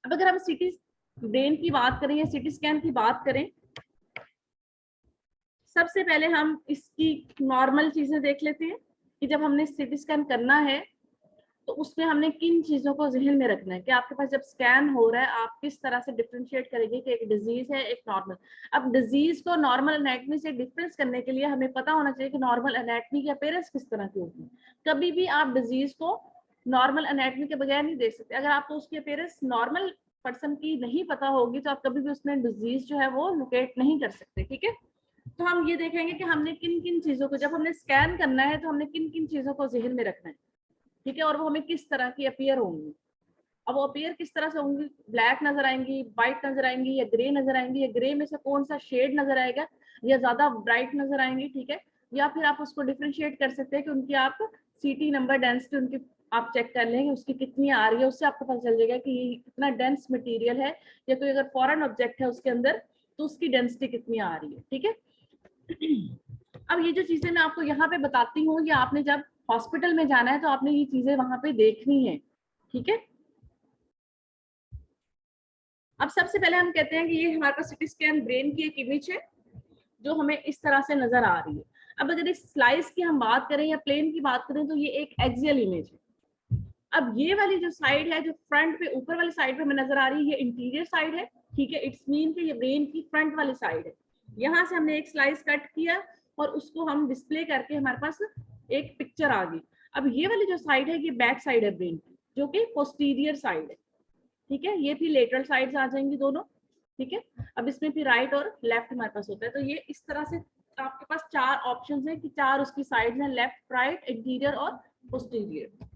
अब अगर हम सिटी ब्रेन की बात करें या सिटी स्कैन की बात करें, सबसे पहले हम इसकी नॉर्मल चीजें देख लेते हैं कि जब हमने सिटी स्कैन करना है तो उसमें हमने किन चीजों को जहन में रखना है कि आपके पास जब स्कैन हो रहा है आप किस तरह से डिफरेंशिएट करेंगे कि एक डिजीज है एक नॉर्मल। अब डिजीज को नॉर्मल एनाटमी से डिफरेंस करने के लिए हमें पता होना चाहिए कि नॉर्मल एनाटमी की अपीयरेंस किस तरह की होगी। कभी भी आप डिजीज को नॉर्मल एनाटमी के बगैर नहीं देख सकते। अगर आपको उसकी अपीयरेंस नॉर्मल पर्सन की नहीं पता होगी तो आप कभी भी उसमें डिजीज जो है वो लोकेट नहीं कर सकते। ठीक है, तो हम ये देखेंगे कि हमने किन किन चीजों को, जब हमने स्कैन करना है तो हमने किन किन चीजों को जहन में रखना है। ठीक है, और वो हमें किस तरह की अपीयर होंगी। अब वो अपीयर किस तरह से होंगी, ब्लैक नजर आएंगी, व्हाइट नजर आएंगी, या ग्रे नजर आएंगी, या ग्रे में से कौन सा शेड नजर आएगा, या ज्यादा ब्राइट नजर आएंगी। ठीक है, या फिर आप उसको डिफरेंशिएट कर सकते हैं कि उनकी आप सीटी नंबर डेंसिटी उनकी आप चेक कर लेंगे उसकी कितनी आ रही है, उससे आपको पता चल जाएगा कि ये कितना डेंस मटेरियल है, या कोई अगर फॉरेन ऑब्जेक्ट है उसके अंदर तो उसकी डेंसिटी कितनी आ रही है। ठीक है, अब ये जो चीजें मैं आपको यहाँ पे बताती हूँ, ये आपने जब हॉस्पिटल में जाना है तो आपने ये चीजें वहां पे देखनी है। ठीक है, अब सबसे पहले हम कहते हैं कि ये हमारे पास सिटी स्कैन ब्रेन की एक इमेज है जो हमें इस तरह से नजर आ रही है। अब अगर इस स्लाइस की हम बात करें या प्लेन की बात करें तो ये एक एक्सियल इमेज है। अब ये वाली जो साइड है जो फ्रंट पे ऊपर वाली साइड पे हमें नजर आ रही है, ये इंटीरियर साइड है। ठीक है, इट्स मीन कि ये ब्रेन की फ्रंट वाली साइड है। यहाँ से हमने एक स्लाइस कट किया और उसको हम डिस्प्ले करके हमारे पास एक पिक्चर आ गई। अब ये वाली जो साइड है ये बैक साइड है ब्रेन की, जो कि पोस्टीरियर साइड है। ठीक है, ये भी लेटरल साइड्स आ जाएंगी दोनों। ठीक है, अब इसमें फिर राइट और लेफ्ट हमारे पास होता है। तो ये इस तरह से आपके पास चार ऑप्शंस हैं कि चार उसकी साइड्स हैं, लेफ्ट, राइट, इंटीरियर और पोस्टीरियर।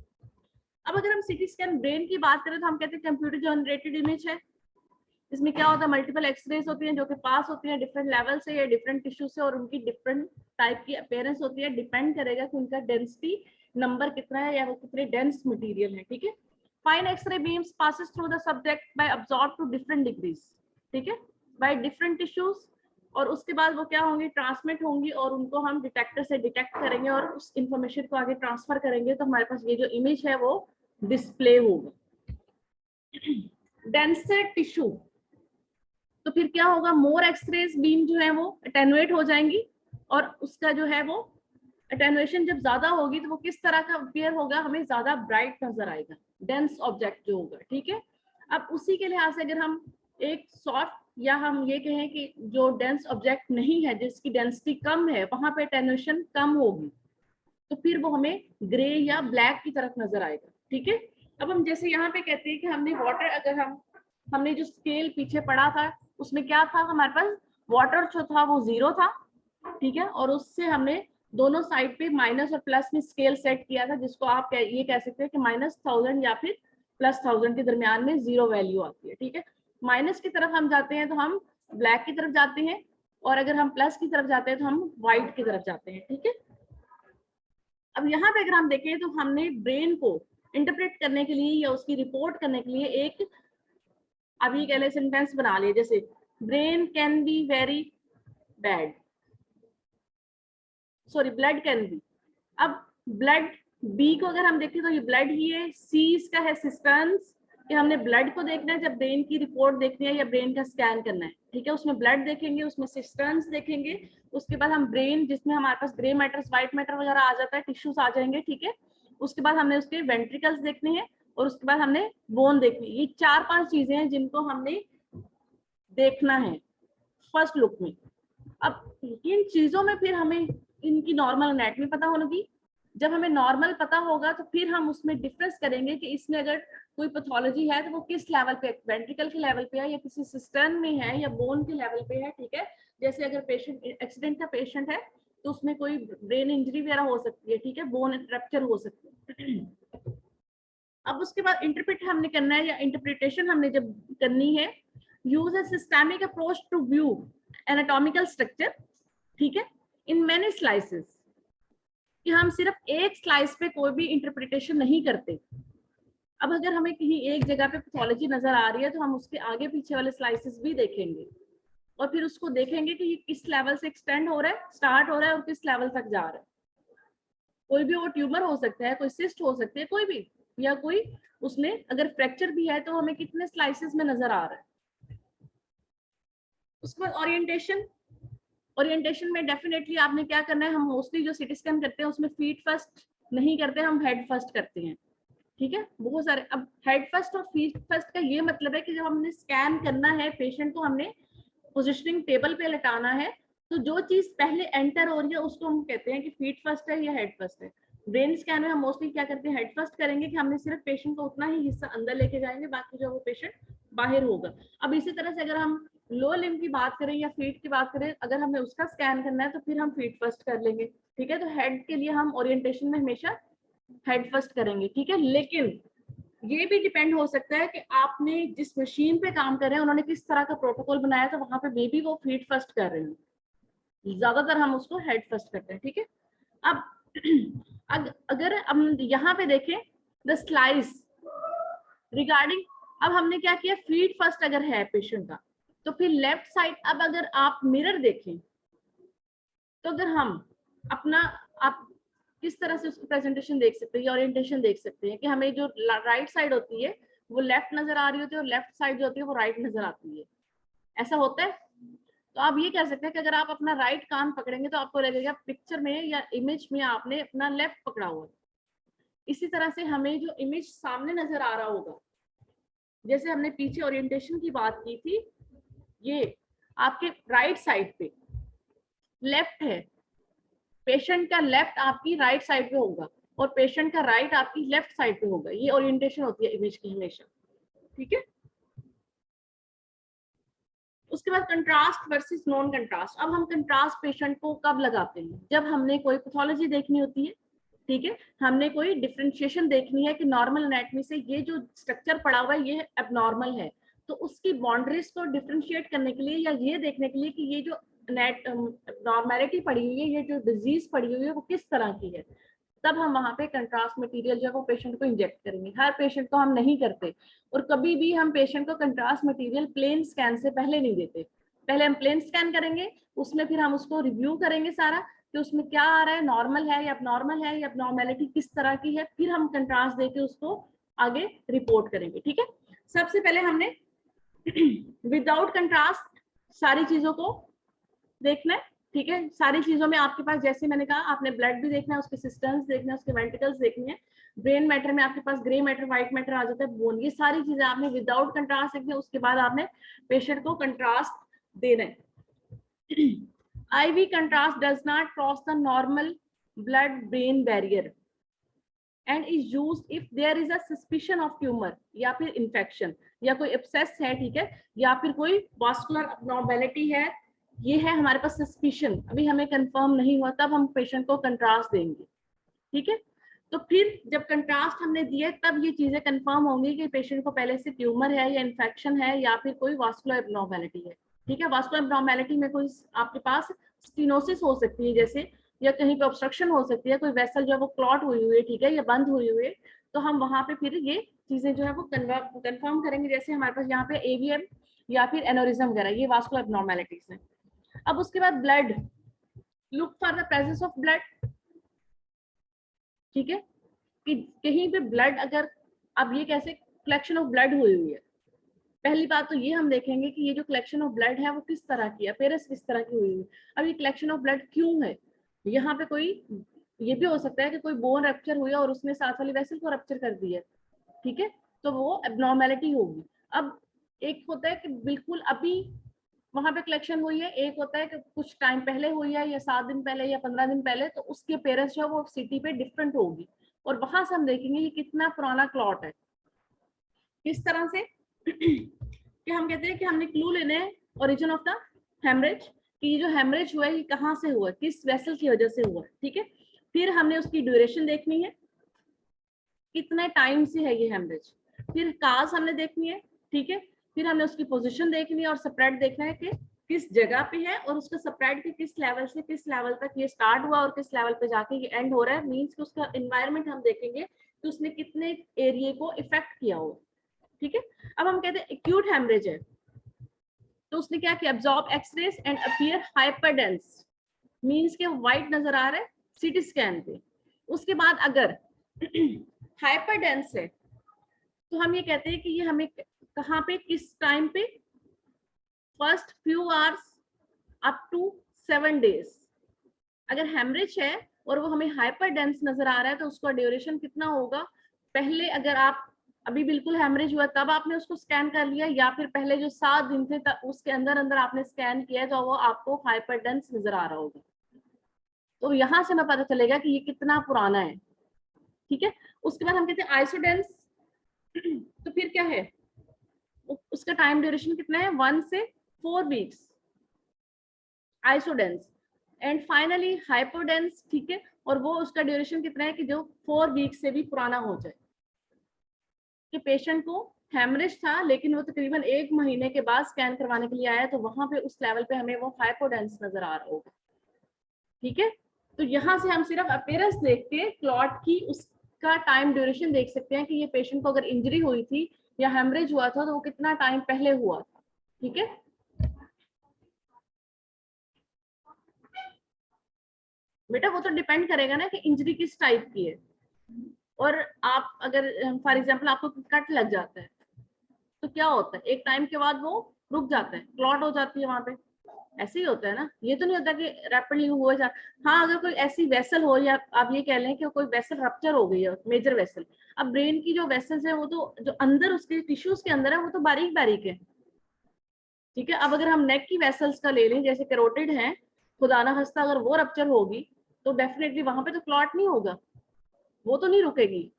अब अगर हम सिटी स्कैन ब्रेन की बात करें तो हम कहते हैं कंप्यूटर जनरेटेड इमेज है। इसमें क्या होता है, मल्टीपल एक्सरेज होती हैं जो कि पास होती हैं डिफरेंट लेवल से या डिफरेंट टिश्यू से, और उनकी डिफरेंट टाइप की अपीयरेंस होती है। डिपेंड करेगा कि उनका डेंसिटी नंबर कितना है या वो कितने डेंस मटेरियल है। ठीक है, fine X ray beams passes through the subject by absorb to different degrees. ठीक है, बाय डिफरेंट टिश्यूज, और उसके बाद वो क्या होंगी, ट्रांसमिट होंगी, और उनको हम डिटेक्टर से डिटेक्ट करेंगे और उस इंफॉर्मेशन को आगे ट्रांसफर करेंगे तो हमारे पास ये जो इमेज है वो डिस्प्ले होगी। डेंसर टिश्यू, तो फिर क्या होगा, मोर एक्सरेज बीम जो है वो अटेनुएट हो जाएंगी, और उसका जो है वो अटेनुएशन जब ज्यादा होगी तो वो किस तरह का अपीयर होगा, हमें ज्यादा ब्राइट नजर आएगा, डेंस ऑब्जेक्ट जो होगा। ठीक है, अब उसी के लिहाज से अगर हम एक सॉफ्ट या हम ये कहें कि जो डेंस ऑब्जेक्ट नहीं है जिसकी डेंसिटी कम है वहां पे अटेनुएशन कम होगी तो फिर वो हमें ग्रे या ब्लैक की तरफ नजर आएगा। ठीक है, अब हम जैसे यहाँ पे कहते हैं कि हमने वाटर, अगर हमने जो स्केल पीछे पढ़ा था उसमें क्या था, हमारे पास वाटर जो था वो 0 था। ठीक है, और उससे हमने दोनों साइड पे माइनस और प्लस में स्केल सेट किया था, जिसको आप ये कह सकते हैं कि -1000 या फिर +1000 के दरमियान में 0 वैल्यू आती है। ठीक है, माइनस की तरफ हम जाते हैं तो हम ब्लैक की तरफ जाते हैं, और अगर हम प्लस की तरफ जाते हैं तो हम व्हाइट की तरफ जाते हैं। ठीक है, अब यहाँ पे अगर हम देखें तो हमने ब्रेन को इंटरप्रेट करने के लिए या उसकी रिपोर्ट करने के लिए एक अभी कह ले सेंटेंस बना लिए, जैसे brain can be very bad, sorry blood can be. अब ब्लड बी को अगर हम देखें तो ये ब्लड ही है, सी इसका है सिस्टर्न्स, कि हमने ब्लड को देखना है जब ब्रेन की रिपोर्ट देखनी है या ब्रेन का स्कैन करना है। ठीक है, उसमें ब्लड देखेंगे, उसमें सिस्टर्न्स देखेंगे, उसके बाद हम ब्रेन जिसमें हमारे पास ग्रे मैटर्स, व्हाइट मैटर वगैरह आ जाता है, टिश्यूज आ जाएंगे। ठीक है, उसके बाद हमने उसके वेंट्रिकल्स देखने हैं, और उसके बाद हमने बोन देखनी है। ये 4-5 चीजें हैं जिनको हमने देखना है फर्स्ट लुक में। अब इन चीजों में फिर हमें इनकी नॉर्मल एनाटॉमी पता होगी। जब हमें नॉर्मल पता होगा तो फिर हम उसमें डिफरेंस करेंगे कि इसमें अगर कोई पैथोलॉजी है तो वो किस लेवल पे, वेंट्रिकल के लेवल पे है या किसी सिस्टर्न में है या बोन के लेवल पे है। ठीक है, जैसे अगर पेशेंट एक्सीडेंट का पेशेंट है तो उसमें कोई ब्रेन इंजरी वगैरह हो सकती है। ठीक है, बोन रप्चर हो सकती है। अब उसके बाद इंटरप्रेट हमने करना है या इंटरप्रिटेशन हमने जब करनी है, use a systemic approach to view anatomical structure. ठीक है, इन मेनी स्लाइसेस, कि हम सिर्फ एक स्लाइस पे कोई भी इंटरप्रिटेशन नहीं करते। अब अगर हमें कहीं एक जगह पे पैथोलॉजी नजर आ रही है तो हम उसके आगे पीछे वाले स्लाइसेस भी देखेंगे, और फिर उसको देखेंगे कि ये किस लेवल से एक्सटेंड हो रहा है, स्टार्ट हो रहा है और किस लेवल तक जा रहा है। कोई भी वो ट्यूमर हो सकता है, कोई सिस्ट हो सकती है, कोई भी। या कोई उसने अगर फ्रैक्चर भी है तो हमें कितने स्लाइसेस में नजर आ रहा है। उसके बाद ओरिएंटेशन, ओरिएंटेशन में डेफिनेटली आपने क्या करना है, हम मोस्टली जो सिटी स्कैन करते हैं उसमें फीट फर्स्ट नहीं करते, हम हेड फर्स्ट करते हैं, ठीक है। बहुत सारे, अब हेड फर्स्ट और फीट फर्स्ट का ये मतलब है कि जब हमने स्कैन करना है पेशेंट को, हमने पोजिशनिंग टेबल पे लेटाना है, तो जो चीज पहले एंटर हो रही है उसको हम कहते हैं कि फीट फर्स्ट है या हेड फर्स्ट है। ब्रेन स्कैन में हम मोस्टली क्या करते हैं, हेड फर्स्ट करेंगे कि हमने सिर्फ पेशेंट को उतना ही हिस्सा अंदर लेके जाएंगे, बाकी जो वो पेशेंट बाहर होगा। अब इसी तरह से अगर हम लो लिम्ब की बात करें या फीट की बात करें, अगर हमें उसका स्कैन करना है तो फिर हम फीट फर्स्ट कर लेंगे, ठीक है। तो हेड के लिए हम ओरिएंटेशन में हमेशा हेड फर्स्ट करेंगे, ठीक है। लेकिन ये भी डिपेंड हो सकता है कि आपने जिस मशीन पे काम कर रहे हैं उन्होंने किस तरह का प्रोटोकॉल बनाया, तो वहां पे मे बी वो फीट फर्स्ट कर रहे हैं, ज्यादातर हम उसको हेड फर्स्ट करते हैं, ठीक है। अब अगर हम यहाँ पे देखें द स्लाइस रिगार्डिंग, अब हमने क्या किया, फीट फर्स्ट अगर है पेशेंट का तो फिर लेफ्ट साइड, अब अगर आप मिरर देखें तो अगर हम अपना, आप किस तरह से उसकी प्रेजेंटेशन देख सकते हैं, ओरिएंटेशन देख सकते हैं कि हमें जो राइट साइड होती है वो लेफ्ट नजर आ रही होती है और लेफ्ट साइड जो होती है वो राइट नजर आती है, ऐसा होता है। तो आप ये कह सकते हैं कि अगर आप अपना राइट कान पकड़ेंगे तो आपको लगेगा पिक्चर में या इमेज में आपने अपना लेफ्ट पकड़ा हुआ है। इसी तरह से हमें जो इमेज सामने नजर आ रहा होगा, जैसे हमने पीछे ओरिएंटेशन की बात की थी, ये आपके राइट साइड पे लेफ्ट है, पेशेंट का लेफ्ट आपकी राइट साइड पे होगा और पेशेंट का राइट आपकी लेफ्ट साइड पे होगा, ये ओरिएंटेशन होती है इमेज की हमेशा, ठीक है। उसके बाद कंट्रास्ट वर्सेस नॉन कंट्रास्ट। अब हम कंट्रास्ट पेशेंट को कब लगाते हैं, जब हमने कोई पैथोलॉजी देखनी होती है, ठीक है, हमने कोई डिफरेंशिएशन देखनी है कि नॉर्मल एनाटॉमी से ये जो स्ट्रक्चर पड़ा हुआ है ये एबनॉर्मल है, तो उसकी बाउंड्रीज को डिफरेंशिएट करने के लिए या ये देखने के लिए कि ये जो नॉर्मेलिटी पड़ी हुई है, ये जो डिजीज पड़ी हुई है वो किस तरह की है, तब हम वहां पे कंट्रास्ट मटेरियल जो है वो पेशेंट को इंजेक्ट करेंगे। हर पेशेंट को हम नहीं करते, और कभी भी हम पेशेंट को कंट्रास्ट मटेरियल प्लेन स्कैन से पहले नहीं देते। पहले हम प्लेन स्कैन करेंगे, उसमें फिर हम उसको रिव्यू करेंगे सारा कि उसमें क्या आ रहा है, नॉर्मल है या अबनॉर्मल है या अबनॉर्मेलिटी किस तरह की है, फिर हम कंट्रास्ट देके उसको आगे रिपोर्ट करेंगे, ठीक है। सबसे पहले हमने विदाउट कंट्रास्ट सारी चीजों को देखना है, ठीक है। सारी चीजों में आपके पास, जैसे मैंने कहा, आपने ब्लड भी देखना है, उसके सिस्टम्स देखना है, उसके वेंट्रिकल्स देखनी है, ब्रेन मैटर में आपके पास ग्रे मैटर व्हाइट मैटर आ जाता है, बोन, ये सारी चीजें आपने विदाउट कंट्रास्ट देखनी है। उसके बाद आपने पेशेंट को कंट्रास्ट देना है। IV contrast does not cross the normal blood brain barrier and is used if there is a suspicion of tumor या फिर infection या कोई abscess है, ठीक है, या फिर कोई vascular abnormality है, ये है हमारे पास सस्पिशन, अभी हमें कंफर्म नहीं हुआ, तब हम पेशेंट को कंट्रास्ट देंगे, ठीक है। तो फिर जब कंट्रास्ट हमने दिए तब ये चीजें कंफर्म होंगी कि पेशेंट को पहले से ट्यूमर है या इन्फेक्शन है या फिर कोई वास्कुलर एब्नॉर्मेलिटी है, ठीक है। वास्कुलर एब्नॉर्मेलिटी में कोई आपके पास स्टेनोसिस हो सकती है जैसे, या कहीं पे ऑब्स्ट्रक्शन हो सकती है, कोई वेसल जो है वो क्लॉट हुई हुई है, ठीक है, या बंद हुई हुई है, तो हम वहां पे फिर ये चीजें जो है वो कंफर्म करेंगे। जैसे हमारे पास यहाँ पे AVM या फिर एनोरिज्म वगैरह, ये वास्कुलर एब्नॉर्मेलिटीज है। अब उसके बाद blood, look for the presence of blood, ठीक है, कि कहीं पे ब्लड अगर, अब ये कैसे कलेक्शन ऑफ ब्लड हुई हुई है, पहली बात तो ये हम देखेंगे कि ये जो कलेक्शन ऑफ ब्लड है वो किस तरह की है, पेरेस किस तरह की हुई हुई। अब ये कलेक्शन ऑफ ब्लड क्यों है, यहाँ पे कोई, ये भी हो सकता है कि कोई बोन रप्चर हुई है और उसने साथ वाली वेसल को रप्चर कर दिया, ठीक है, तो वो एब्नॉर्मेलिटी होगी। अब एक होता है कि बिल्कुल अभी वहां पे कलेक्शन हुई है, एक होता है कि कुछ टाइम पहले हुई है या 7 दिन पहले या 15 दिन पहले, तो उसके पेरेंट्स जो है वो सिटी पे डिफरेंट होगी, और वहां से हम देखेंगे ये कितना पुराना क्लॉट है, किस तरह से कि हम कहते हैं कि हमने क्लू लेने हैं ओरिजिन ऑफ द हेमरेज, कि ये जो हेमरेज हुआ है ये कहाँ से हुआ है, किस वेसल की वजह से हुआ है, ठीक है। फिर हमने उसकी ड्यूरेशन देखनी है, कितने टाइम से है ये हेमरेज, फिर काज हमने देखनी है, ठीक है, फिर हमने उसकी पोजीशन देखनी है और स्प्रेड देखना है कि किस जगह पे है और उसका स्प्रेड के किस लेवल से किस लेवल तक ये स्टार्ट हुआ और किस लेवल पे जाके ये एंड हो रहा है, मींस कि उसका एनवायरनमेंट हम देखेंगे कि उसने कितने एरिया को इफेक्ट किया हो, ठीक है। अब हम कहते हैं एक्यूट हेमरेज है, तो उसने क्या किया, absorb X rays and appear hyperdense, means के व्हाइट नजर आ रहा है सीटी स्कैन पे। उसके बाद अगर हाइपरडेंस है तो हम ये कहते हैं कि ये हमें कहाँ पे, किस टाइम पे, first few hours up to 7 days। अगर हेमरेज है और वो हमें हाइपरडेंस नजर आ रहा है तो उसका ड्यूरेशन कितना होगा, पहले अगर आप अभी बिल्कुल हेमरेज हुआ तब आपने उसको स्कैन कर लिया, या फिर पहले जो 7 दिन थे उसके अंदर अंदर आपने स्कैन किया तो वो आपको हाइपरडेंस नजर आ रहा होगा। तो यहाँ से हमें पता चलेगा कि ये कितना पुराना है। ठीक है, उसके बाद हम कहते हैं आइसोडेंस। तो फिर क्या है, उसका टाइम ड्यूरेशन कितना है, 1 से 4 weeks isodense. And finally hypodense. ठीक है, और वो उसका ड्यूरेशन कितना है कि जो 4 weeks से भी पुराना हो जाए, कि पेशेंट को हेमरेज था लेकिन वो तकरीबन 1 महीने के बाद स्कैन करवाने के लिए आया तो वहां पे उस लेवल पे हमें वो हाइपोडेंस नजर आ रहा होगा। ठीक है, तो यहाँ से हम सिर्फ अपीयरेंस देख के क्लॉट की उसका टाइम ड्यूरेशन देख सकते हैं कि ये पेशेंट को अगर इंजरी हुई थी या हेमरेज हुआ था तो वो कितना टाइम पहले हुआ था। ठीक है, बेटा वो तो डिपेंड करेगा ना कि इंजरी किस टाइप की है। और आप अगर फॉर एग्जांपल आपको कट लग जाता है तो क्या होता है, एक टाइम के बाद वो रुक जाता है, क्लॉट हो जाती है वहां पे, ऐसे ही होता है ना। ये तो नहीं होता कि रैपिडली हो जा। हाँ, अगर कोई ऐसी वेसल हो या आप ये कह लें कि कोई वेसल रप्चर हो गई है, मेजर वेसल। अब ब्रेन की जो वेसल्स है वो तो जो अंदर उसके टिश्यूज के अंदर है वो तो बारीक बारीक है। ठीक है, अब अगर हम नेक की वेसल्स का ले लें, जैसे कैरोटिड है, खुदा ना हंसता अगर वो रप्चर होगी तो डेफिनेटली वहां पे तो क्लॉट नहीं होगा, वो तो नहीं रुकेगी।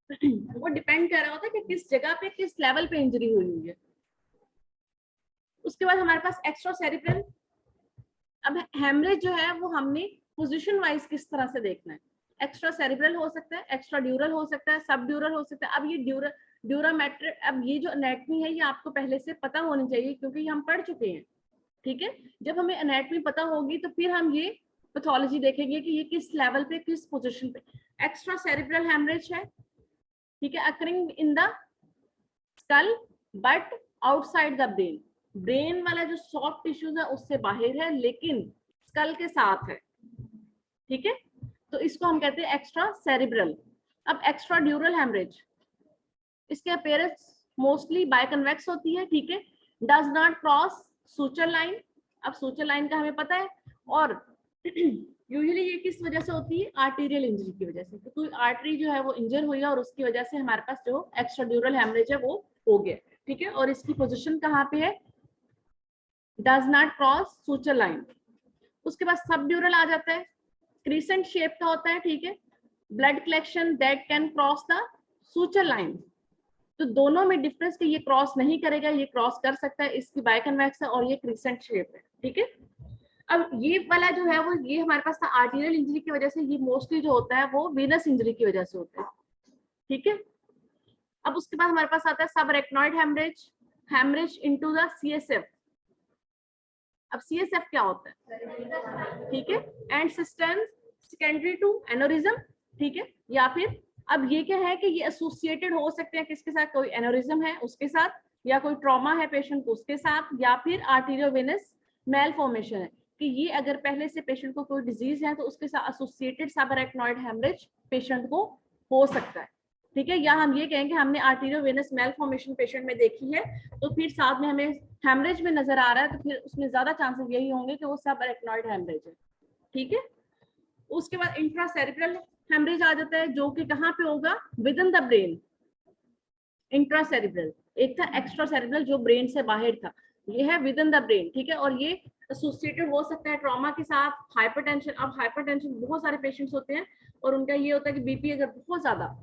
वो डिपेंड कर रहा होता है कि किस जगह पे किस लेवल पे इंजरी हुई है। उसके बाद हमारे पास एक्स्ट्रा सेरिब्रल। अब हेमरेज जो है वो हमने पोजीशन वाइज किस तरह से देखना है। एक्स्ट्रा सेरिब्रल हो सकता है, एक्स्ट्रा ड्यूरल हो सकता है, सब ड्यूरल हो सकता है। अब ये ड्यूरामेट्रिक, अब ये जो एनाटमी है ये आपको पहले से पता होनी चाहिए क्योंकि हम पढ़ चुके हैं। ठीक है, जब हमें एनाटमी पता होगी तो फिर हम ये पैथोलॉजी देखेंगे कि ये किस लेवल पे, किस पोजीशन पे। एक्स्ट्रा सेरिब्रल हेमरेज है, ठीक है, occurring in the skull but outside the brain. Brain वाला जो सॉफ्ट टिश्यूज है उससे बाहर है लेकिन स्कल के साथ है। ठीक है, तो इसको हम कहते हैं एक्स्ट्रा सेरिब्रल। अब एक्स्ट्रा ड्यूरल हेमरेज, इसके अपीयरेंस मोस्टली बायकन्वेक्स होती है। ठीक है, does not cross suture line. अब सूचर लाइन का हमें पता है, और यूजुअली ये किस वजह से होती है, आर्टीरियल इंजरी की वजह से। तो कोई आर्टरी जो है वो इंजर हुई है और उसकी वजह से हमारे पास जो एक्स्ट्रा ड्यूरल हेमरेज है वो हो गया। ठीक है, और इसकी पोजीशन कहाँ पे है, does not cross suture line. उसके बाद सब ड्यूरल आ जाता है, क्रीसेंट शेप का होता है। ठीक है, blood collection that can cross the suture line. तो दोनों में डिफरेंस कि ये क्रॉस नहीं करेगा, ये क्रॉस कर सकता है, इसकी बायकन्वेक्स है और ये क्रीसेंट शेप है। ठीक है, अब ये वाला जो है वो ये हमारे पास था आर्टीरियल इंजरी की वजह से, ये मोस्टली जो होता है वो वीनस इंजरी की वजह से होता है। ठीक है, अब उसके बाद हमारे पास आता है सब subarachnoid haemorrhage, haemorrhage into the CSF. अब सीएसएफ क्या होता है, ठीक है, and symptoms secondary to aneurysm. ठीक है, या फिर अब ये क्या है कि ये एसोसिएटेड हो सकते हैं किसके साथ, कोई एनोरिज्म है उसके साथ, या कोई ट्रॉमा है पेशेंट को उसके साथ, या फिर आर्टीरियोवेनस मेलफॉर्मेशन है कि ये अगर पहले से पेशेंट को कोई डिजीज है तो उसके साथ एसोसिएटेड सबरेक्नॉइड हेमरेज पेशेंट को हो सकता है। ठीक है, या हम ये कहेंगे हमने आर्टीरियोवेनस मेलफॉर्मेशन पेशेंट में देखी है तो फिर साथ में हमें हेमरेज में नजर आ रहा है तो फिर उसमें ज्यादा चांसेस यही होंगे कि वो सबरेक्नॉइड हेमरेज है। ठीक है, उसके बाद इंट्रासेरिब्रल हेमरेज आ जाता है जो कि कहाँ पे होगा, विद इन द ब्रेन। इंट्रासेरिब्रल, एक था एक्स्ट्रा सेरिब्रल जो ब्रेन से बाहर था, ये है विद इन द ब्रेन। ठीक है, और ये एसोसिएटेड हो सकता है ट्रॉमा के साथ, हाइपरटेंशन। अब हाइपरटेंशन बहुत सारे पेशेंट्स होते हैं और उनका ये होता है कि बीपी अगर बहुत ज्यादा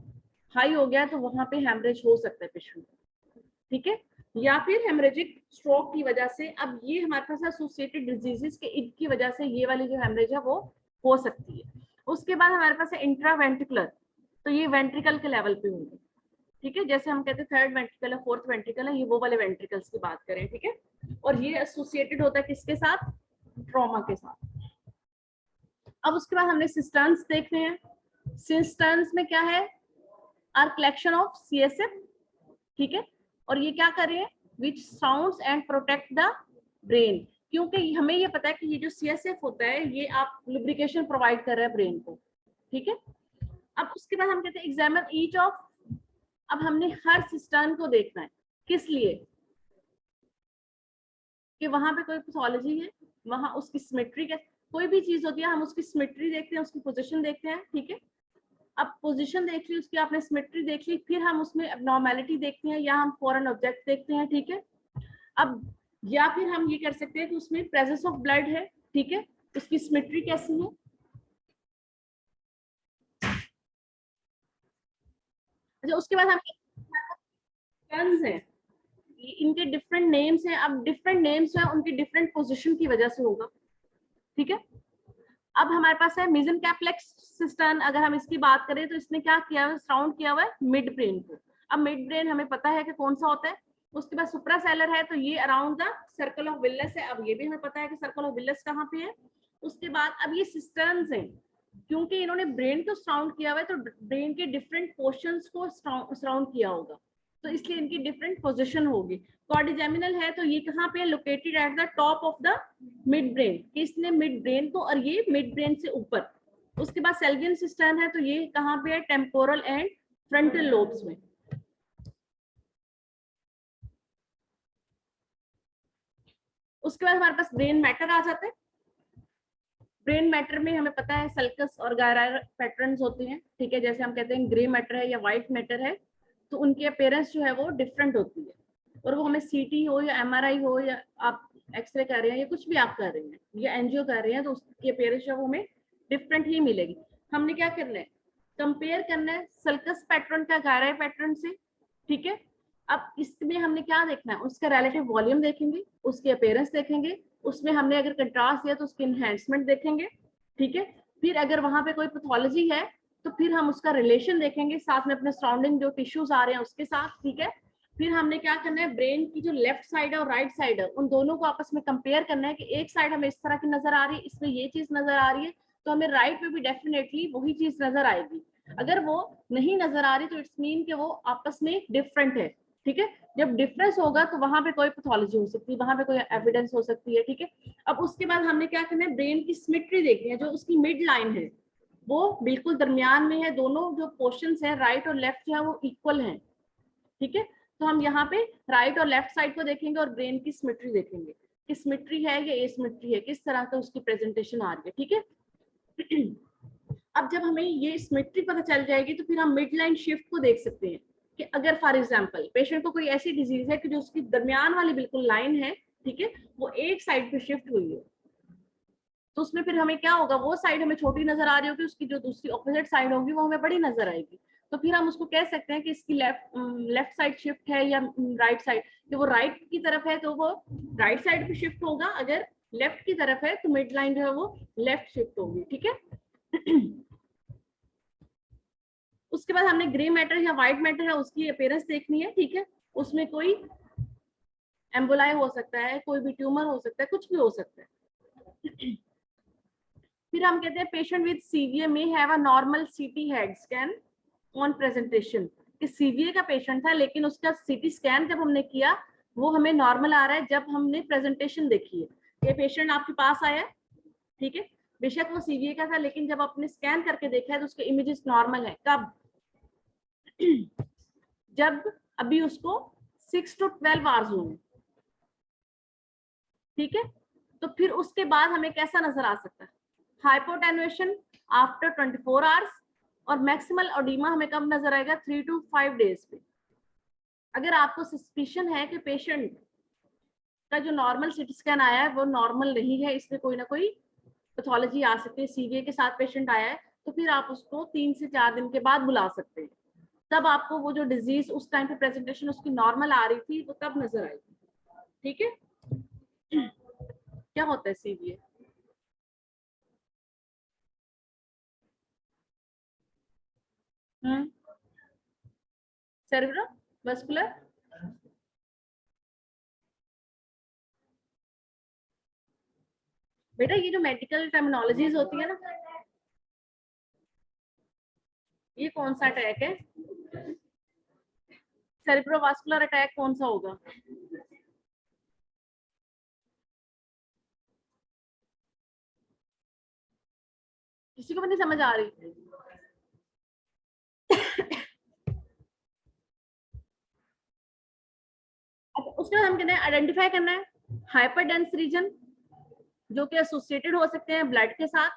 हाई हो गया तो वहां पे हेमरेज हो सकता है पेशेंट। ठीक है, या फिर हेमरेजिक स्ट्रोक की वजह से। अब ये हमारे पास एसोसिएटेड डिजीजेस के की वजह से ये वाली जो हेमरेज है वो हो सकती है। उसके बाद हमारे पास है इंट्रावेंट्रिकुलर, तो ये वेंट्रिकल के लेवल पे होंगे। ठीक है, जैसे हम कहते हैं थर्ड वेंट्रिकल है, फोर्थ वेंट्रिकल है, ये वो वाले वेंट्रिकल्स की बात करें। ठीक है, और ये एसोसिएटेड होता है किसके साथ, ट्रॉमा के साथ। अब उसके बाद हमने सिस्टर्न्स देखने हैं। सिस्टर्न्स में क्या है, आर कलेक्शन ऑफ सीएसएफ। ठीक है, और ये क्या कर रहे हैं, which sounds and protect the brain. क्योंकि हमें ये पता है कि ये जो सीएसएफ होता है ये आप लुब्रिकेशन प्रोवाइड कर रहे हैं ब्रेन को। ठीक है, अब उसके बाद हम कहते हैं एग्जामिन ईच ऑफ, अब हमने हर सिस्टम को देखना है, किस लिए, कि वहां पे कोई पैथोलॉजी है, वहां उसकी सिमेट्री है, कोई भी चीज होती है हम उसकी सिमेट्री देखते हैं, उसकी पोजीशन देखते हैं, ठीक है। अब पोजीशन देख ली उसकी, आपने सिमेट्री देख ली, फिर हम उसमें एबनॉर्मेलिटी देखते हैं या हम फॉरेन ऑब्जेक्ट देखते हैं, ठीक है। अब या फिर हम ये कर सकते हैं कि उसमें प्रेजेंस ऑफ ब्लड है, ठीक है, उसकी सिमेट्री कैसी है। अच्छा, उसके बाद हम टर्न्स हैं, इनके डिफरेंट नेम्स हैं, अब डिफरेंट नेम्स हैं उनकी डिफरेंट पोजीशन की वजह से होगा, ठीक है। अब हमारे पास है मिजन कैप्लेक्स सिस्टम, अगर हम इसकी बात करें तो इसने क्या किया है, सराउंड किया हुआ है मिड ब्रेन को। अब मिड ब्रेन हमें पता है कि कौन सा होता है। उसके बाद सुप्रासेलर है, तो ये अराउंड द सर्कल ऑफ विलियस है, अब ये भी हमें पता है कि सर्कल ऑफ विलियस कहाँ पे है। उसके बाद अब ये सिस्टम्स हैं, क्योंकि इन्होंने ब्रेन को सराउंड किया हुआ है तो ब्रेन के डिफरेंट पोर्शंस को सराउंड किया होगा, तो इसलिए इनकी डिफरेंट पोजीशन होगी। कॉर्डिजेमिनल है, तो ये कहाँ पे है, located at the top of the mid brain, किसने मिड ब्रेन को, और ये मिड ब्रेन से ऊपर। उसके बाद सेल्वियन सिस्टम है, तो ये कहाँ पे है, टेम्पोरल एंड फ्रंटल लोब्स में। उसके बाद हमारे पास ब्रेन मैटर आ जाता है। ब्रेन मैटर में हमें पता है सल्कस और गायरार पैटर्न्स होते हैं, ठीक है, जैसे हम कहते हैं ग्रे मैटर है या व्हाइट मैटर है, तो उनकी अपीयरेंस जो है वो डिफरेंट होती है, और वो हमें सीटी हो या एमआरआई हो या आप एक्सरे कर रहे हैं या कुछ भी आप कर रहे हैं या एनजीओ कर रहे हैं, तो उसकी अपीयरेंस जो हमें डिफरेंट ही मिलेगी। हमने क्या करना है, कंपेयर करना है सल्कस पैटर्न का गायराई पैटर्न से, ठीक है। अब इसमें हमने क्या देखना है, उसका रिलेटिव वॉल्यूम देखेंगे, उसकी अपीयरेंस देखेंगे, उसमें हमने अगर कंट्रास्ट दिया तो उसकी एनहेंसमेंट देखेंगे, ठीक है। फिर अगर वहां पे कोई पैथोलॉजी है तो फिर हम उसका रिलेशन देखेंगे साथ में अपने सराउंडिंग जो टिश्यूज आ रहे हैं उसके साथ, ठीक है। फिर हमने क्या करना है, ब्रेन की जो लेफ्ट साइड है और राइट साइड है उन दोनों को आपस में कंपेयर करना है कि एक साइड हमें इस तरह की नजर आ रही है, इसमें ये चीज नजर आ रही है, तो हमें राइट में भी डेफिनेटली वही चीज नजर आएगी। अगर वो नहीं नजर आ रही तो इट्स मीन कि वो आपस में डिफरेंट है, ठीक है। जब डिफरेंस होगा तो वहां पे कोई पैथोलॉजी हो सकती है, वहां पे कोई एविडेंस हो सकती है, ठीक है। अब उसके बाद हमने क्या करना है, ब्रेन की सिमेट्री देखनी है, जो उसकी मिड लाइन है वो बिल्कुल दरमियान में है, दोनों जो पोर्शंस है राइट और लेफ्ट जो है वो इक्वल हैं, ठीक है। तो हम यहाँ पे राइट और लेफ्ट साइड को देखेंगे और ब्रेन की सिमेट्री देखेंगे कि सिमेट्री है या एसिमेट्री है, किस तरह का उसकी प्रेजेंटेशन आ रही है, ठीक है। अब जब हमें ये सिमेट्री पता चल जाएगी तो फिर हम मिड लाइन शिफ्ट को देख सकते हैं कि अगर फॉर एग्जांपल पेशेंट को कोई ऐसी डिजीज है कि जो उसकी दरमियान वाली बिल्कुल लाइन है, ठीक है, वो एक साइड पे शिफ्ट हुई है, तो उसमें फिर हमें क्या होगा, वो साइड हमें छोटी नजर आ रही होगी, उसकी जो दूसरी ऑपोजिट साइड होगी वो हमें बड़ी नजर आएगी। तो फिर हम उसको कह सकते हैं कि इसकी लेफ्ट साइड शिफ्ट है या राइट साइड, कि वो राइट की तरफ है तो वो राइट साइड पे शिफ्ट होगा, अगर लेफ्ट की तरफ है तो मिड लाइन जो है वो लेफ्ट शिफ्ट होगी, ठीक है। उसके बाद हमने ग्रे मैटर या व्हाइट मैटर है उसकी अपीयरेंस देखनी है, ठीक है। उसमें कोई एम्बोलाई हो सकता है, कोई भी ट्यूमर हो सकता है, कुछ भी हो सकता है। फिर हम कहते हैं पेशेंट विद सीवीए में हैव अ नॉर्मल सीटी हेड स्कैन ऑन प्रेजेंटेशन, कि सीवीए का पेशेंट था लेकिन उसका सीटी स्कैन जब हमने किया वो हमें नॉर्मल आ रहा है जब हमने प्रेजेंटेशन देखी है। ये पेशेंट आपके पास आया, ठीक है, बेशक वो सीवीए का था लेकिन जब आपने स्कैन करके देखा है तो उसके इमेजेस नॉर्मल है। कब, जब अभी उसको 6 to 12 आवर्स हुए, ठीक है। तो फिर उसके बाद हमें कैसा नजर आ सकता है, हाइपोटेनुएशन आफ्टर 24 आवर्स, और मैक्सिमल ओडीमा हमें कब नजर आएगा, 3 to 5 डेज पे। अगर आपको सस्पिशन है कि पेशेंट का जो नॉर्मल सीटी स्कैन आया है वो नॉर्मल नहीं है, इसमें कोई ना कोई पैथोलॉजी आ सकती है, सीवीए के साथ पेशेंट आया है, तो फिर आप उसको 3 से 4 दिन के बाद बुला सकते हैं। तब आपको वो जो डिजीज उस टाइम पे प्रेजेंटेशन उसकी नॉर्मल आ रही थी वो तब नजर आएगी, ठीक है। क्या होता है सीवीए, सेरेब्रो वस्कुलर, बेटा ये जो मेडिकल टर्मिनोलॉजीज होती है ना, ये कौन सा अटैक है, सेरेब्रोवास्कुलर अटैक कौन सा होगा, किसी को भी नहीं समझ आ रही। अच्छा, उसके बाद हम कहते हैं आइडेंटिफाई करना है हाइपर डेंस रीजन जो कि एसोसिएटेड हो सकते हैं ब्लड के साथ,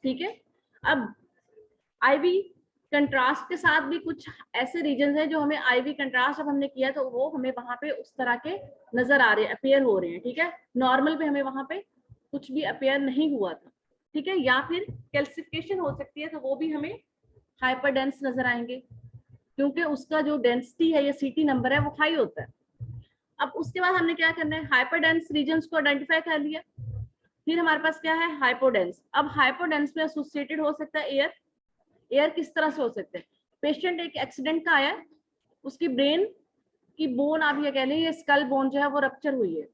ठीक है। अब आईवी कंट्रास्ट के साथ भी कुछ ऐसे रीजन हैं जो हमें आईवी कंट्रास्ट जब हमने किया तो वो हमें वहां पे उस तरह के नजर आ रहे हैं, अपेयर हो रहे हैं, ठीक है। नॉर्मल पे हमें वहां पे कुछ भी अपेयर नहीं हुआ था, ठीक है। या फिर कैल्सिफिकेशन हो सकती है तो वो भी हमें हाइपर डेंस नजर आएंगे क्योंकि उसका जो डेंसिटी है या सीटी नंबर है वो हाई होता है। अब उसके बाद हमने क्या करना है, हाइपर डेंस रीजन को आइडेंटिफाई कर लिया। फिर हमारे पास क्या है, हाइपोडेंस। अब हाइपोडेंस में एसोसिएटेड हो सकता है एयर। एयर किस तरह से हो सकते हैं, पेशेंट एक एक्सीडेंट का आया, उसकी ब्रेन की बोन आप ये कह लें, ये स्कल बोन जो है वो रप्चर हुई है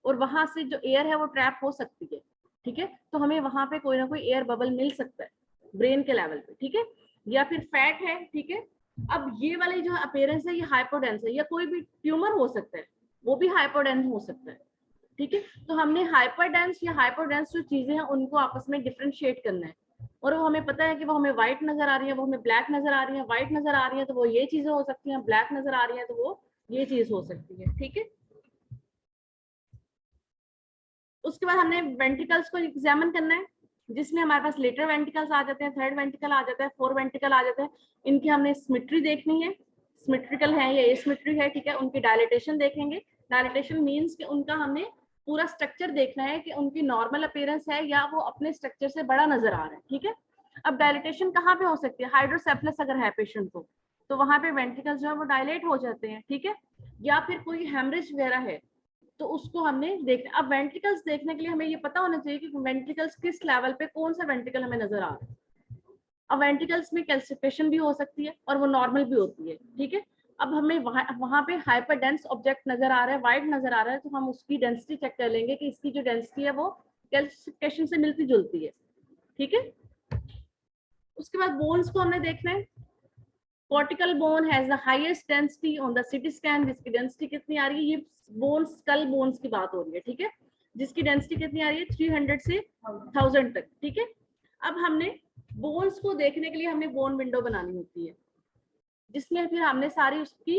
और वहां से जो एयर है वो ट्रैप हो सकती है, ठीक है। तो हमें वहां पे कोई ना कोई एयर बबल मिल सकता है ब्रेन के लेवल पे, ठीक है। या फिर फैट है, ठीक है। अब ये वाली जो अपीयरेंस है ये हाइपोडेंस है, या कोई भी ट्यूमर हो सकता है वो भी हाइपोडेंस हो सकता है, ठीक है। तो हमने हाइपरडेंस या हाइपोडेंस जो चीजें हैं उनको आपस में डिफरेंशिएट करना है। और वो हमें पता है कि वो हमें व्हाइट नजर आ रही है, वो हमें ब्लैक नजर आ रही है। व्हाइट नजर आ रही है तो वो ये चीजें हो सकती हैं, ब्लैक नजर आ रही है तो वो ये चीज हो सकती है, ठीक है। उसके बाद हमने वेंट्रिकल्स को एग्जामिन करना है जिसमें हमारे पास लेटर वेंट्रिकल्स आ जाते हैं, थर्ड वेंट्रिकल आ जाता है, फोर वेंट्रिकल आ जाते हैं। इनकी हमने सिमेट्री देखनी है, सिमेट्रिकल है या एसिमेट्री है, ठीक है। उनकी डायलेटेशन देखेंगे। डायलेटेशन मींस कि उनका हमने पूरा स्ट्रक्चर देखना है कि उनकी नॉर्मल अपीयरेंस है या वो अपने स्ट्रक्चर से बड़ा नजर आ रहा है, ठीक है। अब डायलेटेशन कहाँ पे हो सकती है, हाइड्रोसेफलस अगर है पेशेंट को तो वहां पे वेंट्रिकल्स जो है वो डायलेट हो जाते हैं, ठीक है। या फिर कोई हेमरेज वगैरह है तो उसको हमने देखना। अब वेंट्रिकल्स देखने के लिए हमें ये पता होना चाहिए कि वेंट्रिकल्स किस लेवल पे कौन सा वेंट्रिकल हमें नजर आ रहा है। अब वेंट्रिकल्स में कैल्सिफिकेशन भी हो सकती है और वो नॉर्मल भी होती है, ठीक है। अब हमें वहां पे हाइपर डेंस ऑब्जेक्ट नजर आ रहा है, वाइड नजर आ रहा है, तो हम उसकी डेंसिटी चेक कर लेंगे कि इसकी जो डेंसिटी है वो कैल्सिफिकेशन से मिलती जुलती है, ठीक है। उसके बाद बोन्स को हमने देखना है। Cortical bone has the highest density on the CT scan, जिसकी डेंसिटी कितनी आ रही है, ये बोन स्कल बोन्स की बात हो रही है, ठीक है। जिसकी डेंसिटी कितनी आ रही है, 300 से 1000 तक, ठीक है। अब हमने बोन्स को देखने के लिए हमने बोन विंडो बनानी होती है जिसमें फिर हमने सारी उसकी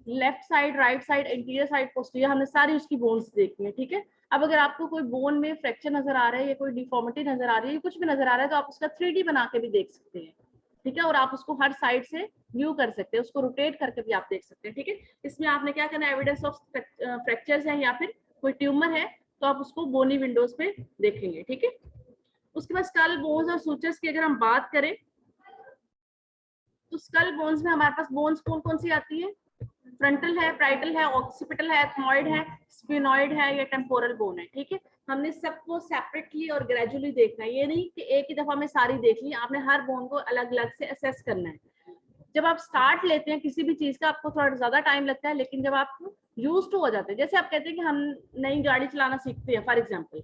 left side, right side, interior side, posterior, हमने सारी उसकी बोन्स देखनी है, ठीक है। अब अगर आपको कोई बोन में फ्रैक्चर नजर आ रहा है या कोई डिफॉर्मिटी नजर आ रही है, कुछ भी नजर आ रहा है तो आप उसका 3D बना के भी देख सकते हैं, ठीक है। और आप उसको हर साइड से व्यू कर सकते हैं, उसको रोटेट करके भी आप देख सकते हैं, ठीक है। इसमें आपने क्या करना है, एविडेंस ऑफ फ्रैक्चर्स है या फिर कोई ट्यूमर है तो आप उसको बोनी विंडोज पे देखेंगे, ठीक है। उसके बाद स्कल बोन्स और सूचर्स की अगर हम बात करें तो स्कल बोन्स में हमारे पास बोन्स कौन कौन सी आती है, फ्रंटल है, प्राइटल है, ऑक्सीपिटल है, एथमॉइड है, स्फिनॉइड है या टेम्पोरल बोन है, ठीक है। हमने सबको सेपरेटली और ग्रेजुअली देखना है, ये नहीं कि एक ही दफा में सारी देख ली, आपने हर बोन को अलग अलग से असेस करना है। जब आप स्टार्ट लेते हैं किसी भी चीज का आपको थोड़ा ज्यादा टाइम लगता है, लेकिन जब आप यूज टू हो जाते हैं, जैसे आप कहते हैं कि हम नई गाड़ी चलाना सीखते हैं फॉर एग्जाम्पल,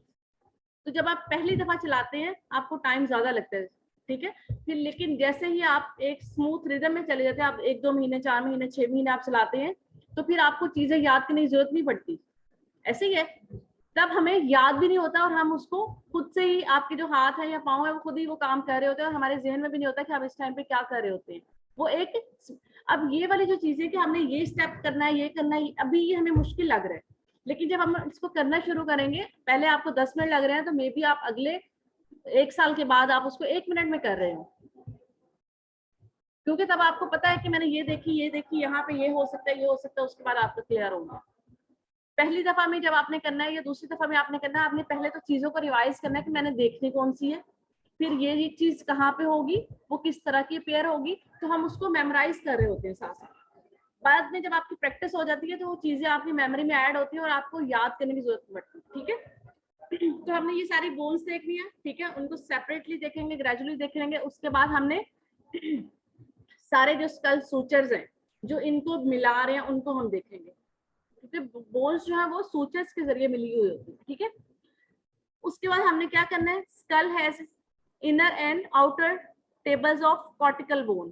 तो जब आप पहली दफा चलाते हैं आपको टाइम ज्यादा लगता है, ठीक है। फिर लेकिन जैसे ही आप एक स्मूथ रिदम में चले जाते हैं, आप 1-2 महीने, 4 महीने, 6 महीने आप चलाते हैं तो फिर आपको चीजें याद करने की जरूरत नहीं पड़ती। ऐसे ही है, तब हमें याद भी नहीं होता और हम उसको खुद से ही, आपके जो हाथ है या पाँव है वो खुद ही वो काम कर रहे होते हैं और हमारे जहन में भी नहीं होता कि हम इस टाइम पे क्या कर रहे होते हैं। वो एक, अब ये वाली जो चीजें कि हमने ये स्टेप करना है, ये करना है, अभी ये हमें मुश्किल लग रहा है, लेकिन जब हम इसको करना शुरू करेंगे, पहले आपको 10 मिनट लग रहे हैं तो मे बी आप अगले 1 साल के बाद आप उसको 1 मिनट में कर रहे हो, क्योंकि तब आपको पता है कि मैंने ये देखी, यहाँ पे ये हो सकता है, ये हो सकता है, उसके बाद आपको क्लियर होगा। पहली दफा में जब आपने करना है या दूसरी दफा में आपने करना है, आपने पहले तो चीजों को रिवाइज करना है कि मैंने देखनी कौन सी है, फिर ये चीज कहाँ पे होगी, वो किस तरह की पेयर होगी, तो हम उसको मेमोराइज कर रहे होते हैं साथ साथ। बाद में जब आपकी प्रैक्टिस हो जाती है तो वो चीजें आपकी मेमोरी में ऐड होती है और आपको याद करने की जरूरत पड़ती है, ठीक है। तो हमने ये सारी बोन्स देखनी है, ठीक है, उनको सेपरेटली देखेंगे, ग्रेजुअली देख लेंगे। उसके बाद हमने सारे जो स्कल सूचर्स हैं जो इनको मिला रहे हैं उनको हम देखेंगे, क्योंकि बोन्स जो है वो सूचर्स के जरिए मिली हुई होती है, ठीक है। उसके बाद हमने क्या करना है, skull has inner and outer tables of cortical bone,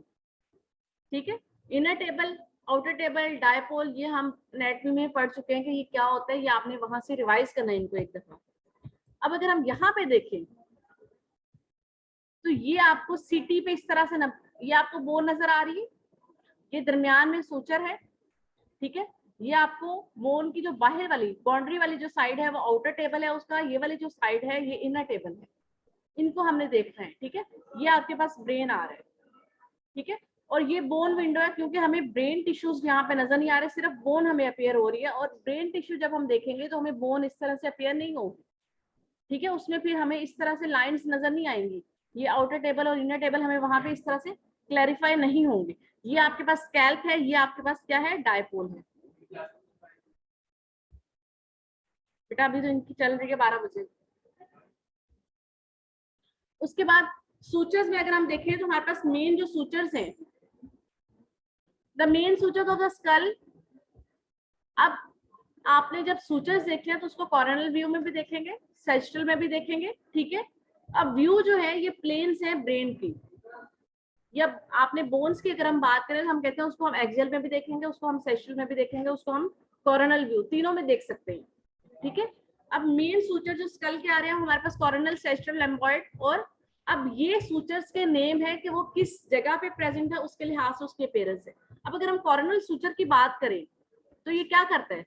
ठीक है। Inner table, outer table, diploe, ये हम एनाटॉमी में पढ़ चुके हैं कि ये क्या होता है, ये आपने वहां से रिवाइज करना है इनको एक दफा। अब अगर हम यहाँ पे देखें तो ये आपको सीटी पे इस तरह से ये आपको बोन नजर आ रही है, ये दरमियान में सूचर है, ठीक है। ये आपको बोन की जो बाहर वाली बाउंड्री वाली जो साइड है वो आउटर टेबल है उसका, ये वाली जो साइड है ये इनर टेबल है, इनको हमने देखना है, ठीक है। ये आपके पास ब्रेन आ रहा है, ठीक है। और ये बोन विंडो है, क्योंकि हमें ब्रेन टिश्यूज यहाँ पे नजर नहीं आ रहे, सिर्फ बोन हमें अपियर हो रही है, और ब्रेन टिश्यू जब हम देखेंगे तो हमें बोन इस तरह से अपियर नहीं होगी, ठीक है। उसमें फिर हमें इस तरह से लाइंस नजर नहीं आएंगी, ये आउटर टेबल और इनर टेबल हमें वहां पे इस तरह से क्लैरिफाई नहीं होंगे। ये आपके पास स्कैल्प है, ये आपके पास क्या है, डायपोल है। बेटा अभी तो इनकी चल रही है 12 बजे। उसके बाद सूचर्स में अगर हम देखें तो हमारे पास मेन जो सूचर्स हैं, the main sutures of the skull. अब आपने जब सूचर्स देखे हैं तो उसको कॉर्नल व्यू में भी देखेंगे, सेस्ट्रल में भी देखेंगे, ठीक है। अब व्यू जो है ये प्लेन्स है ब्रेन की, या आपने बोन्स की अगर हम बात करें तो हम कहते हैं उसको हम एक्सियल में भी देखेंगे, उसको हम सेस्ट्रल में भी देखेंगे, उसको हम कॉर्नल व्यू, तीनों में देख सकते हैं, ठीक है। अब मेन सूचर जो स्कल के आ रहे हैं हमारे पास कॉर्नल, सेस्ट्रल, लैम्बॉइड, और अब ये सूचर्स के नेम है कि वो किस जगह पे प्रेजेंट है उसके लिहाज से उसके अपीयरेंस है। अब अगर हम कॉर्नल सूचर की बात करें तो ये क्या करता है,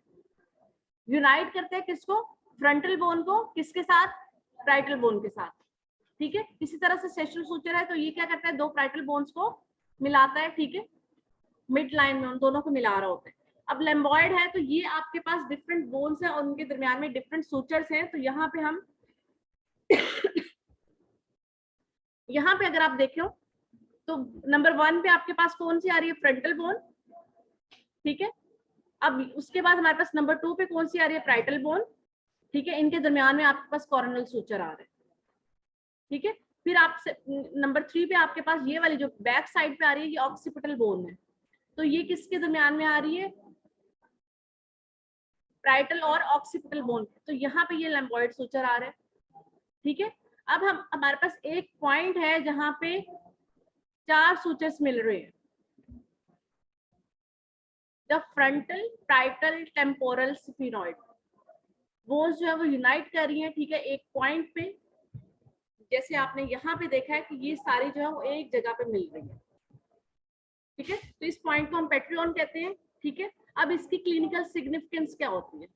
यूनाइट करते हैं किसको, फ्रंटल बोन को किसके साथ, प्राइटल बोन के साथ, ठीक है। इसी तरह से सेस्ट्रल सूचर है तो ये क्या करता है, दो प्राइटल बोन्स को मिलाता है, ठीक है, मिड लाइन में उन दोनों को मिला रहा होता है। अब लैम्बॉइड है तो ये आपके पास डिफरेंट बोन्स हैं और उनके दरमियान में डिफरेंट सूचर्स हैं, तो यहाँ पे हम यहाँ पे अगर आप देखो तो नंबर 1 पे आपके पास कौन सी आ रही है, फ्रंटल बोन, ठीक है। अब उसके बाद हमारे पास नंबर 2 पे कौन सी आ रही है, प्राइटल बोन, ठीक है। इनके दरमियान में आपके पास कॉर्नल सूचर आ रहे हैं, ठीक है। फिर आप नंबर 3 पे आपके पास ये वाली जो बैक साइड पे आ रही है ये ऑक्सीपिटल बोन है, तो ये किसके दरमियान में आ रही है, प्राइटल और ऑक्सीपिटल बोन, तो यहाँ पे ये लैम्बॉइड सूचर आ रहा है, ठीक है। अब हम हमारे पास एक पॉइंट है जहां पे 4 सूचर्स मिल रहे हैं, the frontal, parietal, temporal, sphenoid bones जो है वो यूनाइट कर रही है, ठीक है, एक पॉइंट पे। जैसे आपने यहाँ पे देखा है कि ये सारी जो है वो एक जगह पे मिल रही है, ठीक है। तो इस पॉइंट को हम पेट्रियन कहते हैं, ठीक है। अब इसकी क्लिनिकल सिग्निफिकेंस क्या होती है,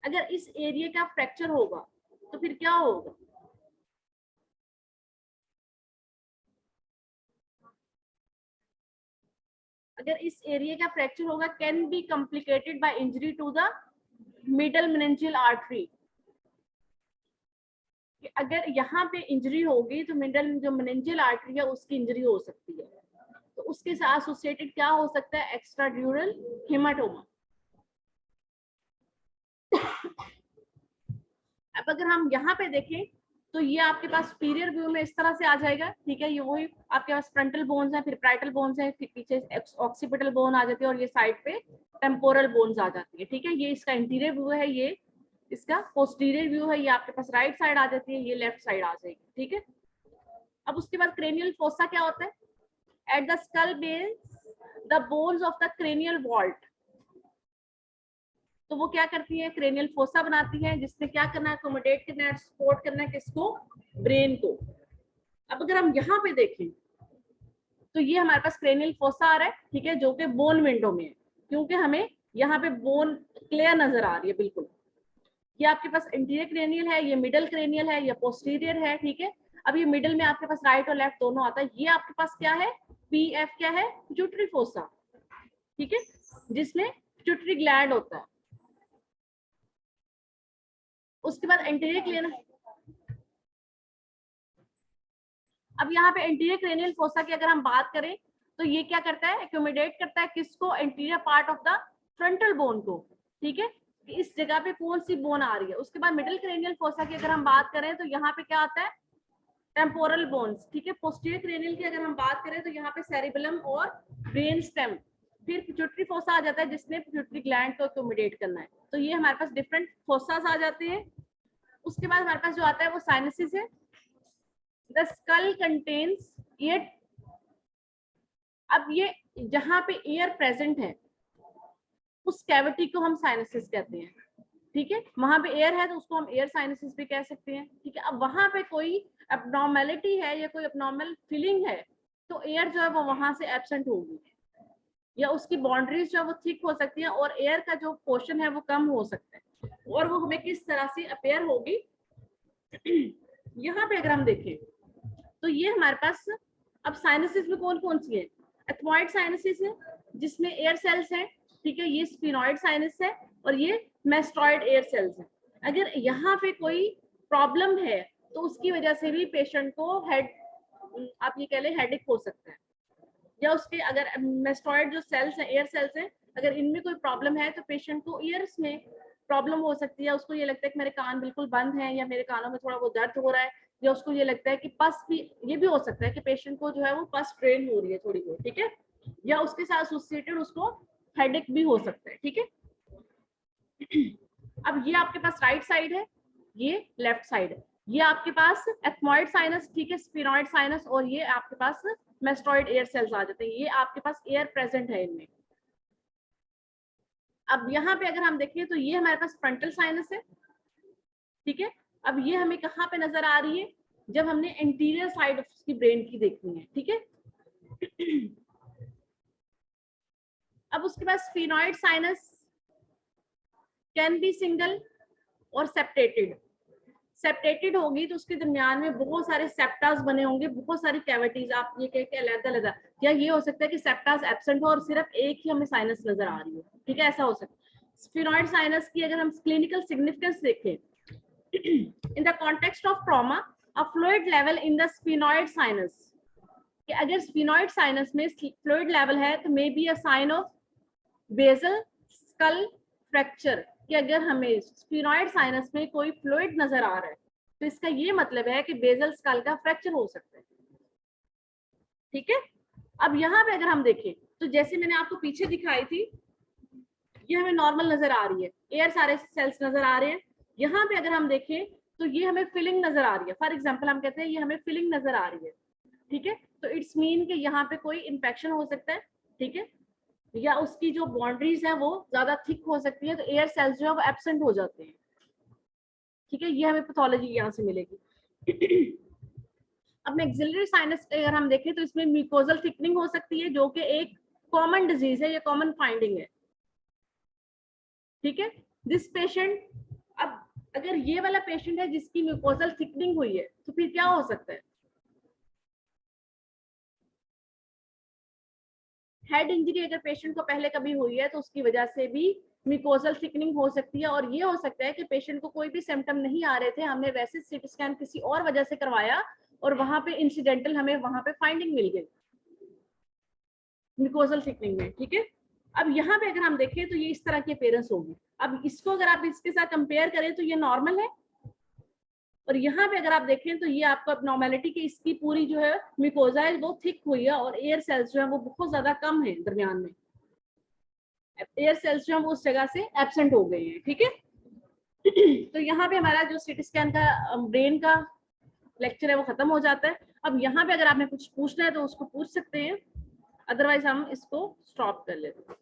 अगर इस एरिया का फ्रैक्चर होगा तो फिर क्या होगा, अगर इस एरिया का फ्रैक्चर होगा, can be complicated by injury to the middle meningeal artery. अगर यहाँ पे इंजरी होगी तो मिडल जो मेनिंजियल आर्टरी है उसकी इंजरी हो सकती है, तो उसके साथ एसोसिएटेड क्या हो सकता है, एक्स्ट्रा ड्यूरल हेमाटोमा। अब अगर हम यहाँ पे देखें तो ये आपके पास सुपीरियर व्यू में इस तरह से आ जाएगा, ठीक है। ये वही आपके पास फ्रंटल बोन्स हैं, फिर प्राइटल बोन्स हैं, फिर पीछे ऑक्सीपिटल बोन आ जाती है और ये साइड पे टेम्पोरल बोन्स आ जाती है, ठीक है। ये इसका इंटीरियर व्यू है, ये इसका पोस्टीरियर व्यू है, ये आपके पास राइट साइड आ जाती है, ये लेफ्ट साइड आ जाएगी, ठीक है। अब उसके बाद क्रेनियल फोसा क्या होता है, at the skull base the bones of the cranial vault, तो वो क्या करती है, क्रेनियल फोसा बनाती है, जिसने क्या करना है, अकोमोडेट करना है, सपोर्ट करना है किसको, ब्रेन को। अब अगर हम यहाँ पे देखें तो ये हमारे पास क्रेनियल फोसा आ रहा है, ठीक है, जो कि बोन विंडो में है, क्योंकि हमें यहाँ पे बोन क्लियर नजर आ रही है बिल्कुल। ये आपके पास इंटीरियर क्रेनियल है, ये मिडल क्रेनियल है, ये पोस्टीरियर है, ठीक है। अब ये मिडल में आपके पास राइट और लेफ्ट दोनों आता है। ये आपके पास क्या है, पीएफ क्या है, पिट्यूटरी फोसा, ठीक है, जिसमें पिट्यूटरी ग्लैंड होता है। उसके बाद एंटीरियर क्रेनियल, अब यहाँ पे एंटीरियर क्रेनियल फोसा की अगर हम बात करें तो ये क्या करता है, एक्यूमुलेट करता है किसको, anterior part of the frontal bone को, ठीक है, इस जगह पे कौन सी बोन आ रही है। उसके बाद मिडिल क्रेनियल फोसा की अगर हम बात करें तो यहाँ पे क्या आता है, टेम्पोरल बोन्स, ठीक है। पोस्टीरियर क्रेनियल की अगर हम बात करें तो यहाँ पे सेरिबेलम और ब्रेन स्टेम, फिर पिट्यूटरी फोसा आ जाता है जिसने पिट्यूटरी ग्लैंड को एक्यूमुलेट करना है। तो ये हमारे पास डिफरेंट फोसास आ जाते हैं। उसके बाद हमारे पास जो आता है वो साइनसिस है। The skull contains ear, अब ये जहां पे एयर प्रेजेंट है उस कैविटी को हम साइनसिस कहते हैं, ठीक है। वहां पे एयर है तो उसको हम एयर साइनसिस भी कह सकते हैं, ठीक है। अब वहां पे कोई एब्नॉर्मेलिटी है या कोई एब्नॉर्मल फीलिंग है तो एयर जो है वो वहां से एब्सेंट होगी, या उसकी बाउंड्रीज जो है वो थिक हो सकती है और एयर का जो पोर्शन है वो कम हो सकता है, और वो हमें किस तरह से अपेयर होगी। यहाँ पे अगर हम देखें तो ये हमारे पास अब साइनसिस में कौन कौन सी है, एथमॉइड साइनसिस है जिसमें एयर सेल्स है, ठीक है, ये स्फिनॉइड साइनस है और ये मेस्टॉइड एयर सेल्स है। अगर यहाँ पे कोई प्रॉब्लम है तो उसकी वजह से भी पेशेंट को हेड, आप ये कह लें हेडेक हो सकता है, या उसके अगर मेस्टॉइड जो सेल्स हैं एयर सेल्स हैं अगर इनमें कोई प्रॉब्लम है तो पेशेंट को ईयर्स में प्रॉब्लम हो सकती है, उसको ये लगता है कि मेरे कान बिल्कुल बंद हैं या मेरे कानों में थोड़ा वो दर्द हो रहा है, या उसको ये लगता है कि पस भी, ये भी हो सकता है कि पेशेंट को जो है वो पस ट्रेन हो रही है थोड़ी बहुत, ठीक है, या उसके साथ एसोसिएटेड उसको हेडेक भी हो सकता है, ठीक है। अब ये आपके पास राइट साइड है, ये लेफ्ट साइड है, ये आपके पास एथमॉइड साइनस, ठीक है, स्फिनॉइड साइनस, और ये आपके पास मेस्टॉइड एयर सेल्स आ जाते हैं, ये आपके पास एयर प्रेजेंट है इनमें। अब यहाँ पे अगर हम देखें तो ये हमारे पास फ्रंटल साइनस है, ठीक है। अब ये हमें कहाँ पे नजर आ रही है, जब हमने एंटीरियर साइड की ब्रेन की देखनी है, ठीक है। अब उसके बाद sphenoid sinus can be single और सेप्टेटेड। सेप्टेटेड होगी तो उसके दरमियान में बहुत सारे सेप्टास बने होंगे, बहुत सारी कैविटीज, आप ये कह के अलग-अलग, या ये हो सकता है कि सेप्टास एब्सेंट हो और सिर्फ एक ही हमें साइनस नजर आ रही हो, ठीक है, ऐसा हो सकता है। स्फिनॉइड साइनस की अगर हम क्लिनिकल सिग्निफिकेंस देखें, in the context of trauma, a fluid level in the sphenoid sinus, कि अगर स्फिनॉइड साइनस में फ्लूइड लेवल है तो may be a sign of basal skull fracture, कि अगर हमें स्फिनॉइड साइनस में कोई फ्लूइड नजर आ रहा है तो इसका ये मतलब है कि बेसल स्कल का फ्रैक्चर हो सकता है, ठीक है। अब यहाँ पे अगर हम देखें तो जैसे मैंने आपको पीछे दिखाई थी, ये हमें नॉर्मल नजर आ रही है, एयर सारे सेल्स नजर आ रहे हैं। यहाँ पे अगर हम देखें तो ये हमें फिलिंग नजर आ रही है, फॉर एग्जाम्पल हम कहते हैं ये हमें फिलिंग नजर आ रही है, ठीक है, तो इट्स मीन कि यहाँ पे कोई इन्फेक्शन हो सकता है, ठीक है, या उसकी जो बाउंड्रीज है वो ज्यादा थिक हो सकती है, तो एयर सेल्स जो है वो एब्सेंट हो जाते हैं, ठीक है, ये हमें पैथोलॉजी यहाँ से मिलेगी। अब मैक्सिलरी साइनस अगर हम देखें तो इसमें म्यूकोजल थिकनिंग हो सकती है जो कि एक कॉमन डिजीज है, ये कॉमन फाइंडिंग है, ठीक है। दिस पेशेंट, अब अगर ये वाला पेशेंट है जिसकी म्यूकोजल थिकनिंग हुई है तो फिर क्या हो सकता है, हेड इंजरी अगर पेशेंट को पहले कभी हुई है तो उसकी वजह से भी म्यूकोजल थिकनिंग हो सकती है, और ये हो सकता है कि पेशेंट को कोई भी सिम्टम नहीं आ रहे थे, हमने वैसे सीटी स्कैन किसी और वजह से करवाया और वहां पे इंसिडेंटल हमें वहां पे फाइंडिंग मिल गई म्यूकोजल थिकनिंग में, ठीक है। अब यहाँ पे अगर हम देखें तो ये इस तरह की अपीयरेंस होगी। अब इसको अगर आप इसके साथ कंपेयर करें तो ये नॉर्मल है, और यहाँ पे अगर आप देखें तो ये आपको एब्नॉर्मेलिटी की इसकी पूरी जो है म्यूकोजा है वो थिक हुई है और एयर सेल्स जो है वो बहुत ज्यादा कम है, दरमियान में एयर सेल्स जो है वो उस जगह से एब्सेंट हो गए हैं, ठीक है। तो यहाँ पे हमारा जो सीटी स्कैन का ब्रेन का लेक्चर है वो खत्म हो जाता है। अब यहाँ पे अगर आपने कुछ पूछना है तो उसको पूछ सकते हैं, अदरवाइज हम इसको स्टॉप कर लेते हैं।